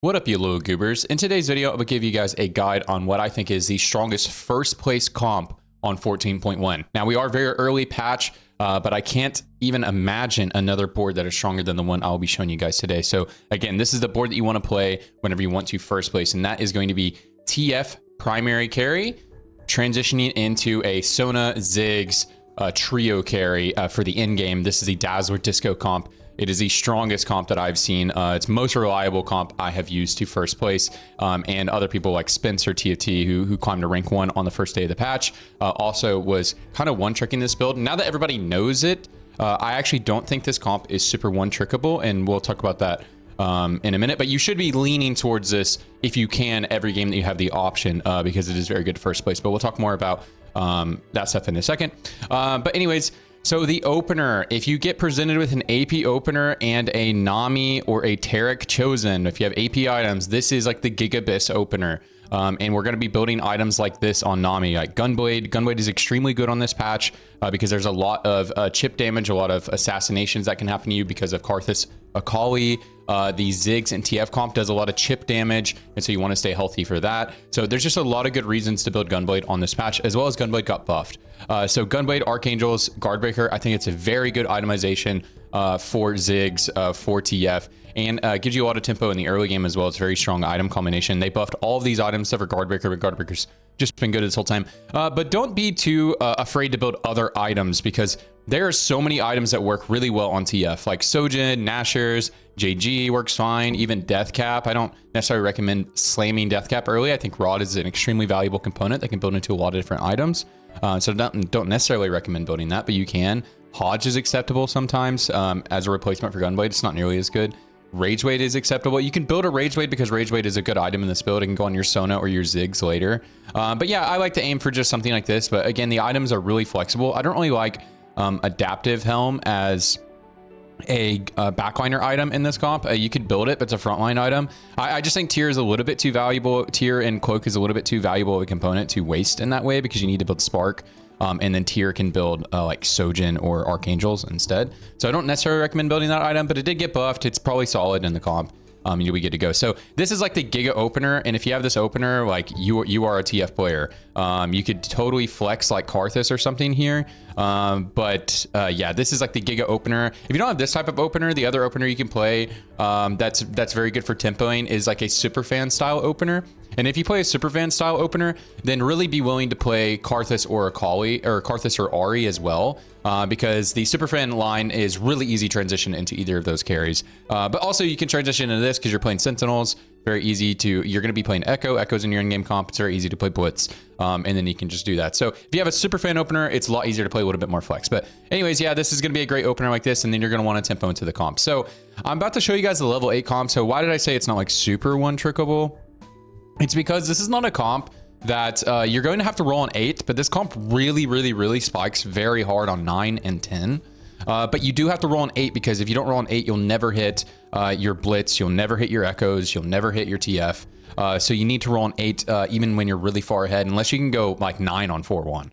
What up, you little goobers? In today's video, I will give you guys a guide on what I think is the strongest first place comp on 14.1. Now, we are very early patch, but I can't even imagine another board that is stronger than the one I'll be showing you guys today. So again, this is the board that you want to play whenever you want to first place, and that is going to be TF primary carry, transitioning into a Sona Ziggs trio carry for the end game. This is the Dazzler Disco comp. It is the strongest comp that I've seen. It's most reliable comp I have used to first place. And other people like Spencer TFT, who climbed to rank 1 on the first day of the patch, also was kind of one-tricking this build. Now that everybody knows it, I actually don't think this comp is super one-trickable, and we'll talk about that in a minute. But you should be leaning towards this if you can every game that you have the option, because it is very good first place. But we'll talk more about that stuff in a second. But anyways, so the opener, if you get presented with an AP opener and a Nami or a Taric Chosen, if you have AP items, this is like the Gigabyss opener. And we're going to be building items like this on Nami, like Gunblade. Gunblade is extremely good on this patch because there's a lot of chip damage, a lot of assassinations that can happen to you because of Karthus Akali. The Ziggs and TF comp does a lot of chip damage, and so you want to stay healthy for that. So there's just a lot of good reasons to build Gunblade on this patch, as well as Gunblade got buffed. So Gunblade, Archangels, Guardbreaker, I think it's a very good itemization for Ziggs, for TF, and gives you a lot of tempo in the early game as well. It's a very strong item combination. They buffed all of these items except for Guardbreaker, but Guardbreaker's just been good this whole time. But don't be too afraid to build other items, because there are so many items that work really well on TF, like Sojin, Nashers, JG works fine, even Deathcap. I don't necessarily recommend slamming Deathcap early. I think Rod is an extremely valuable component that can build into a lot of different items. So don't necessarily recommend building that, but you can. Hodge is acceptable sometimes as a replacement for Gunblade. It's not nearly as good. Ragewade is acceptable. You can build a Ragewade because Ragewade is a good item in this build. It can go on your Sona or your Ziggs later. But yeah, I like to aim for just something like this. But again, the items are really flexible. I don't really like Adaptive Helm as a backliner item in this comp. You could build it, but it's a frontline item. I just think Tear is a little bit too valuable. Tear and Cloak is a little bit too valuable of a component to waste in that way, because you need to build Spark. And then Tear can build like Sojin or Archangels instead. So I don't necessarily recommend building that item, but it did get buffed. It's probably solid in the comp. You'll be good to go. So this is like the Giga opener, and if you have this opener, like you are a TF player. You could totally flex like Karthus or something here. Yeah, this is like the Giga opener. If you don't have this type of opener, the other opener you can play that's very good for tempoing is like a Superfan style opener. And if you play a Superfan style opener, then really be willing to play Karthus or Akali, or Karthus or Ahri as well, because the Superfan line is really easy transition into either of those carries. But also you can transition into this because you're playing Sentinels. Very easy to, you're going to be playing Echo. Echo's in your in-game comp. It's very easy to play Blitz. And then you can just do that. So if you have a Superfan opener, it's a lot easier to play a little bit more flex. But anyways, yeah, this is going to be a great opener like this, and then you're going to want to tempo into the comp. So I'm about to show you guys the level 8 comp. So why did I say it's not like super one-trickable? It's because this is not a comp that you're going to have to roll on 8, but this comp really spikes very hard on 9 and 10. But you do have to roll on 8, because if you don't roll on 8, you'll never hit your Blitz, you'll never hit your Echoes, you'll never hit your TF. So you need to roll on 8 even when you're really far ahead, unless you can go like 9 on 4-1.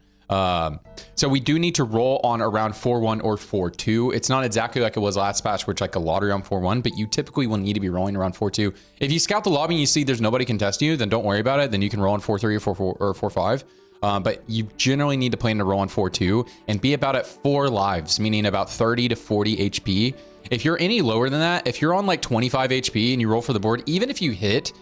So we do need to roll on around 4-1 or 4-2. It's not exactly like it was last patch, which like a lottery on 4-1, but you typically will need to be rolling around 4-2. If you scout the lobby and you see there's nobody contesting you, then don't worry about it. Then you can roll on 4-3 or 4-4 or 4-5. But you generally need to plan to roll on 4-2 and be about at 4 lives, meaning about 30 to 40 HP. If you're any lower than that, if you're on like 25 HP and you roll for the board, even if you hit,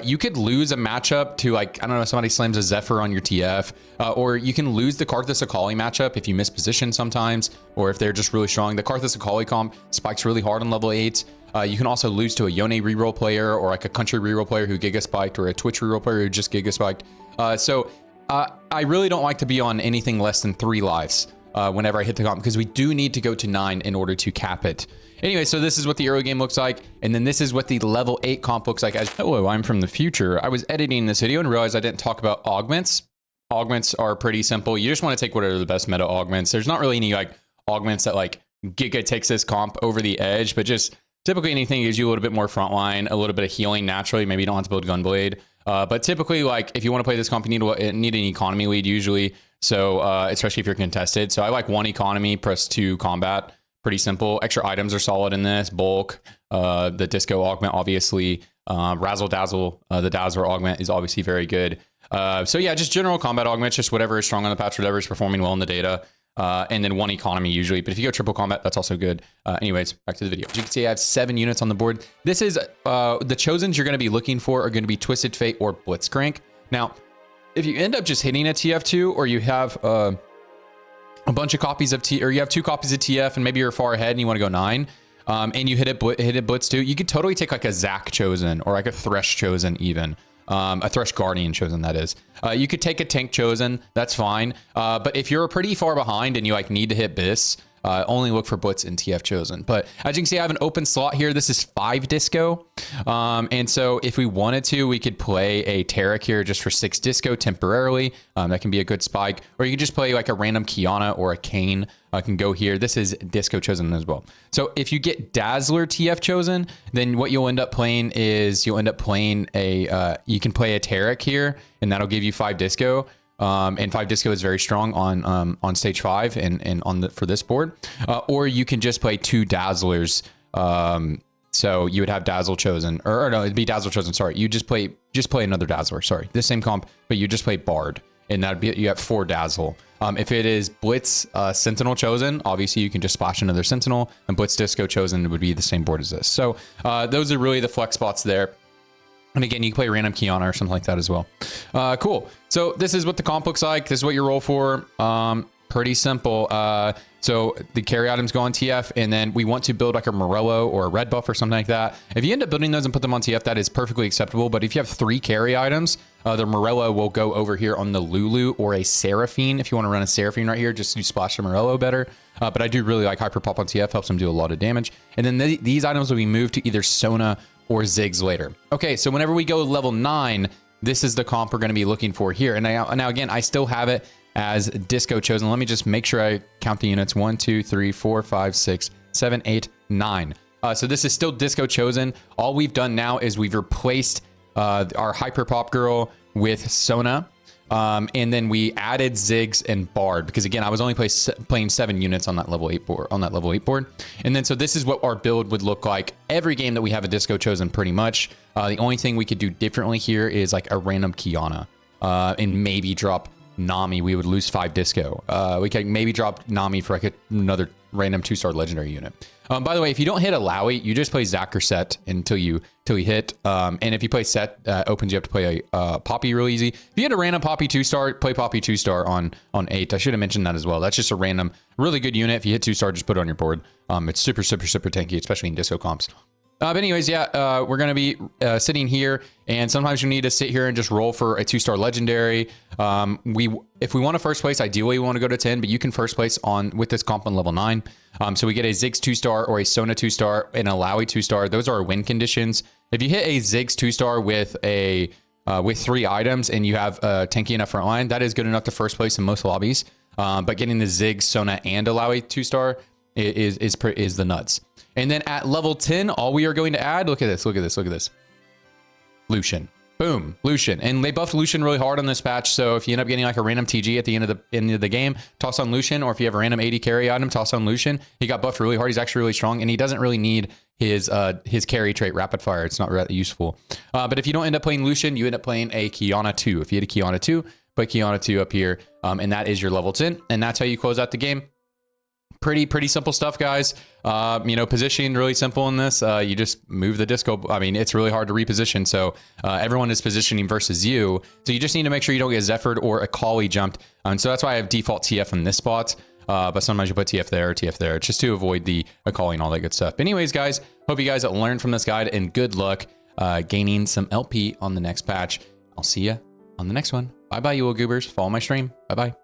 you could lose a matchup to, like, I don't know, somebody slams a Zephyr on your TF, or you can lose the Karthus Akali matchup if you miss position sometimes, or if they're just really strong. The Karthus Akali comp spikes really hard on level 8. You can also lose to a Yone reroll player, or like a Country reroll player who Giga spiked, or a Twitch reroll player who just Giga spiked. I really don't like to be on anything less than 3 lives whenever I hit the comp, because we do need to go to 9 in order to cap it. Anyway, so this is what the early game looks like, and then this is what the level 8 comp looks like. Hello, I'm from the future. I was editing this video and realized I didn't talk about augments. Augments are pretty simple. You just want to take what are the best meta augments. There's not really any like augments that like Giga takes this comp over the edge, but just typically anything gives you a little bit more frontline, a little bit of healing naturally. Maybe you don't have to build Gunblade. But typically, like, if you want to play this comp, you need an economy lead usually. So, especially if you're contested. So I like 1 economy plus 2 combat. Pretty simple. Extra items are solid in this. Bulk, the Disco augment, obviously. Razzle Dazzle, the Dazzler augment is obviously very good. So yeah, just general combat augments, just whatever is strong on the patch, whatever is performing well in the data. And then 1 economy usually, but if you go triple combat, that's also good. Anyways, back to the video. As you can see, I have 7 units on the board. This is the chosens you're going to be looking for are going to be Twisted Fate or Blitzcrank. Now, if you end up just hitting a TF2, or you have a bunch of copies of or you have 2 copies of TF, and maybe you're far ahead and you want to go 9, and you hit it Blitz too, you could totally take like a Zac Chosen or like a Thresh Chosen even. A Thresh Guardian Chosen, that is. You could take a Tank Chosen, that's fine. But if you're pretty far behind and you like need to hit Biss, only look for Blitz and TF Chosen. But as you can see, I have an open slot here. This is 5 disco. And so if we wanted to, we could play a Taric here just for 6 disco temporarily. That can be a good spike. Or you could just play like a random Kiana or a Kane. Can go here. This is disco chosen as well. So if you get Dazzler TF chosen, then what you'll end up playing is you'll end up playing a, you can play a Taric here, and that'll give you 5 disco. And 5 disco is very strong on stage 5 and on the for this board. Or you can just play 2 Dazzlers. So you would have Dazzle chosen, or no, it'd be Dazzle chosen. Sorry, you just play another Dazzler. Sorry, the same comp, but you just play Bard, and that'd be you have 4 Dazzle. If it is Blitz Sentinel chosen, obviously you can just splash another Sentinel, and Blitz Disco chosen would be the same board as this. So those are really the flex spots there. And again, you can play random Kiana or something like that as well. Cool. So this is what the comp looks like. This is what you roll for. Pretty simple. So the carry items go on TF, and then we want to build like a Morello or a red buff or something like that. If you end up building those and put them on TF, that is perfectly acceptable. But if you have 3 carry items, the Morello will go over here on the Lulu or a Seraphine. If you want to run a Seraphine right here, just you splash the Morello better. But I do really like Hyper Pop on TF, helps them do a lot of damage. And then these items will be moved to either Sona or Ziggs later. Okay, so whenever we go level 9, this is the comp we're going to be looking for here. And now again, I still have it as disco chosen. Let me just make sure I count the units. 1, 2, 3, 4, 5, 6, 7, 8, 9. So this is still disco chosen. All we've done now is we've replaced our Hyper Pop Girl with Sona. And then we added Ziggs and Bard, because again, I was only playing 7 units on that level 8 board. And then so this is what our build would look like every game that we have a disco chosen pretty much. The only thing we could do differently here is like a random Kiana, and maybe drop Nami. We would lose 5 disco. We could maybe drop Nami for like another random 2-star legendary unit. By the way, if you don't hit a Lowy, you just play Zac or Set until you hit. And if you play Set, opens you up to play a Poppy real easy. If you had a random Poppy 2-star, play Poppy 2-star on 8. I should have mentioned that as well. That's just a random, really good unit. If you hit 2-star, just put it on your board. It's super, super, super tanky, especially in disco comps. But anyways, yeah, we're going to be sitting here, and sometimes you need to sit here and just roll for a 2-star legendary. If we want to first place, ideally we want to go to 10, but you can first place with this comp on level 9. So we get a Ziggs 2-star or a Sona 2-star and a Lowy 2-star. Those are our win conditions. If you hit a Ziggs 2-star with 3 items and you have a tanky enough front line, that is good enough to first place in most lobbies. But getting the Ziggs, Sona, and a Lowy 2-star is the nuts. And then at level 10, all we are going to add, look at this. Lucian. Boom, Lucian. And they buffed Lucian really hard on this patch, so if you end up getting like a random TG at the end of the game, toss on Lucian, or if you have a random 80 carry item, toss on Lucian. He got buffed really hard. He's actually really strong, and he doesn't really need his carry trait, Rapid Fire. It's not really useful. But if you don't end up playing Lucian, you end up playing a Kiana 2. If you hit a Kiana 2, put Kiana 2 up here, and that is your level 10, and that's how you close out the game. Pretty simple stuff, guys. Positioning really simple in this. You just move the disco. I mean, it's really hard to reposition. So everyone is positioning versus you. So you just need to make sure you don't get Zephyred or a Akali jumped. And so that's why I have default TF in this spot. But sometimes you put TF there or TF there, just to avoid the Akali and all that good stuff. But anyways, guys, hope you guys learned from this guide, and good luck gaining some LP on the next patch. I'll see you on the next one. Bye-bye, you little goobers. Follow my stream. Bye-bye.